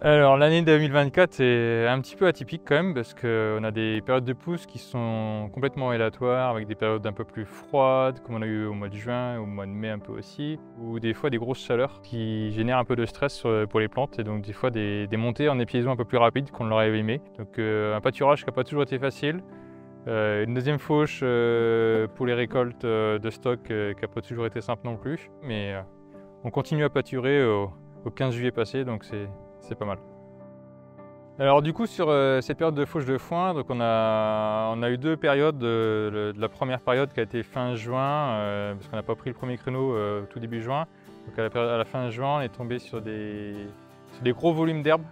Alors l'année 2024 est un petit peu atypique quand même parce qu'on a des périodes de pousse qui sont complètement aléatoires avec des périodes un peu plus froides comme on a eu au mois de juin, au mois de mai un peu aussi, ou des fois des grosses chaleurs qui génèrent un peu de stress pour les plantes et donc des fois des montées en épiaison un peu plus rapides qu'on l'aurait aimé. Donc un pâturage qui n'a pas toujours été facile. Une deuxième fauche pour les récoltes de stock qui n'a pas toujours été simple non plus, mais on continue à pâturer au 15 juillet passé, donc c'est pas mal. Alors du coup sur cette période de fauche de foin, donc on a eu deux périodes. La première période qui a été fin juin, parce qu'on n'a pas pris le premier créneau tout début juin. Donc à la fin juin, on est tombé sur des gros volumes d'herbes,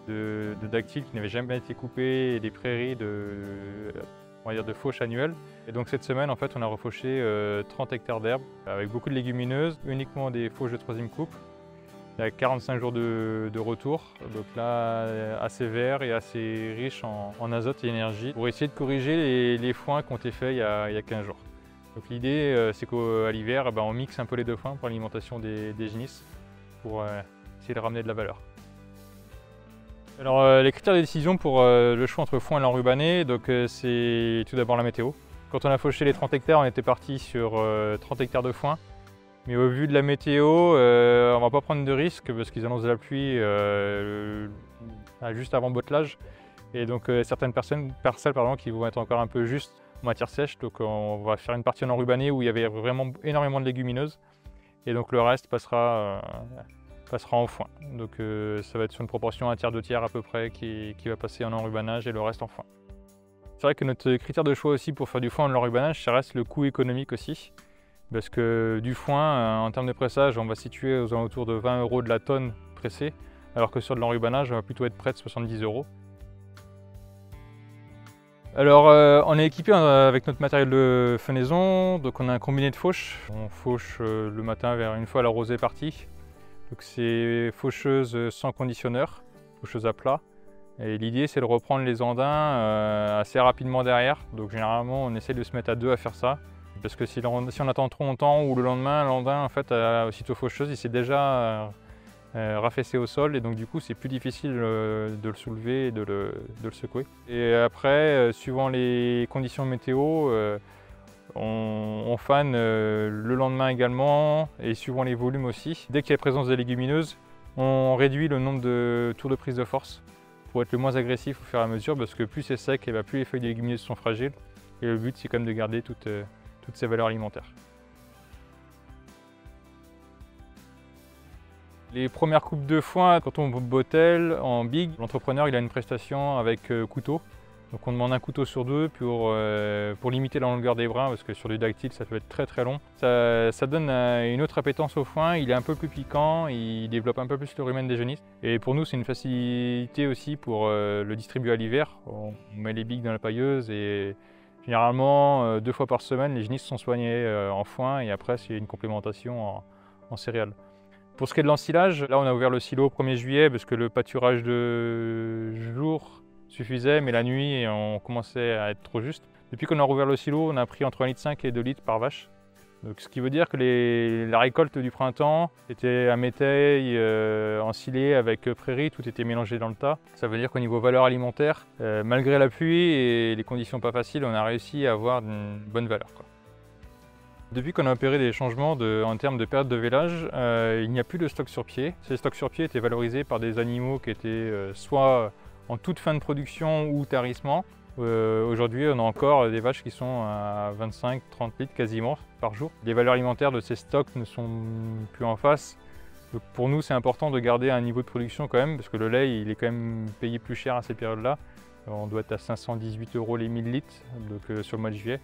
de dactyles qui n'avaient jamais été coupés et des prairies on va dire de fauche annuelle. Et donc cette semaine, en fait, on a refauché 30 hectares d'herbes avec beaucoup de légumineuses, uniquement des fauches de troisième coupe. Il y a 45 jours de retour, donc là assez vert et assez riche en azote et énergie pour essayer de corriger les foins qui ont été faits il y a 15 jours. Donc l'idée c'est qu'à l'hiver on mixe un peu les deux foins pour l'alimentation des génisses pour essayer de ramener de la valeur. Alors les critères de décision pour le choix entre foin et l'enrubanné, donc c'est tout d'abord la météo. Quand on a fauché les 30 hectares, on était parti sur 30 hectares de foin. Mais au vu de la météo, on ne va pas prendre de risques parce qu'ils annoncent de la pluie juste avant bottelage. Et donc certaines parcelles qui vont être encore un peu juste en matière sèche. Donc on va faire une partie en enrubanné où il y avait vraiment énormément de légumineuses. Et donc le reste passera en foin. Donc ça va être sur une proportion 1/3-2/3 à peu près qui va passer en enrubanage et le reste en foin. C'est vrai que notre critère de choix aussi pour faire du foin en enrubanage, ça reste le coût économique aussi. Parce que du foin, en termes de pressage, on va situer aux alentours de 20 € de la tonne pressée, alors que sur de l'enrubanage, on va plutôt être près de 70 €. Alors, on est équipé avec notre matériel de fenaison, donc on a un combiné de fauches. On fauche le matin vers une fois la rosée partie. Donc c'est faucheuse sans conditionneur, faucheuse à plat. Et l'idée c'est de reprendre les andins assez rapidement derrière. Donc généralement on essaie de se mettre à deux à faire ça. Parce que si on attend trop longtemps ou le lendemain, l'andin en fait, aussitôt faucheuse, il s'est déjà raffaissé au sol et donc du coup c'est plus difficile de le soulever et de le secouer. Et après, suivant les conditions météo, on fane le lendemain également et suivant les volumes aussi. Dès qu'il y a présence de légumineuses, on réduit le nombre de tours de prise de force pour être le moins agressif au fur et à mesure parce que plus c'est sec, plus les feuilles de légumineuses sont fragiles. Et le but c'est quand même de garder toutes ces valeurs alimentaires. Les premières coupes de foin, quand on bottelle en big, l'entrepreneur il a une prestation avec couteau. Donc on demande un couteau sur deux pour limiter la longueur des brins parce que sur du dactyle ça peut être très très long. Ça donne une autre appétence au foin, il est un peu plus piquant, il développe un peu plus le rumen des génisses. Et pour nous c'est une facilité aussi pour le distribuer à l'hiver. On met les bigs dans la pailleuse et généralement 2 fois par semaine les génisses sont soignées en foin et après c'est une complémentation en céréales. Pour ce qui est de l'ensilage, là on a ouvert le silo au 1er juillet parce que le pâturage de jour suffisait, mais la nuit on commençait à être trop juste. Depuis qu'on a rouvert le silo, on a pris entre 1,5 litre et 2 litres par vache. Donc, ce qui veut dire que la récolte du printemps était à métail, ensilé avec prairie, tout était mélangé dans le tas. Ça veut dire qu'au niveau valeur alimentaire, malgré la pluie et les conditions pas faciles, on a réussi à avoir une bonne valeur, quoi. Depuis qu'on a opéré des changements en termes de période de vélage, il n'y a plus de stock sur pied. Ces stocks sur pied étaient valorisés par des animaux qui étaient soit en toute fin de production ou tarissement. Aujourd'hui, on a encore des vaches qui sont à 25-30 litres quasiment par jour. Les valeurs alimentaires de ces stocks ne sont plus en face. Donc pour nous, c'est important de garder un niveau de production quand même, parce que le lait, il est quand même payé plus cher à ces périodes-là. On doit être à 518 € les 1000 litres donc, sur le mois de juillet.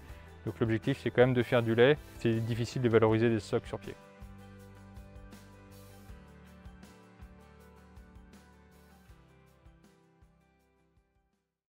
Donc l'objectif, c'est quand même de faire du lait. C'est difficile de valoriser des stocks sur pied.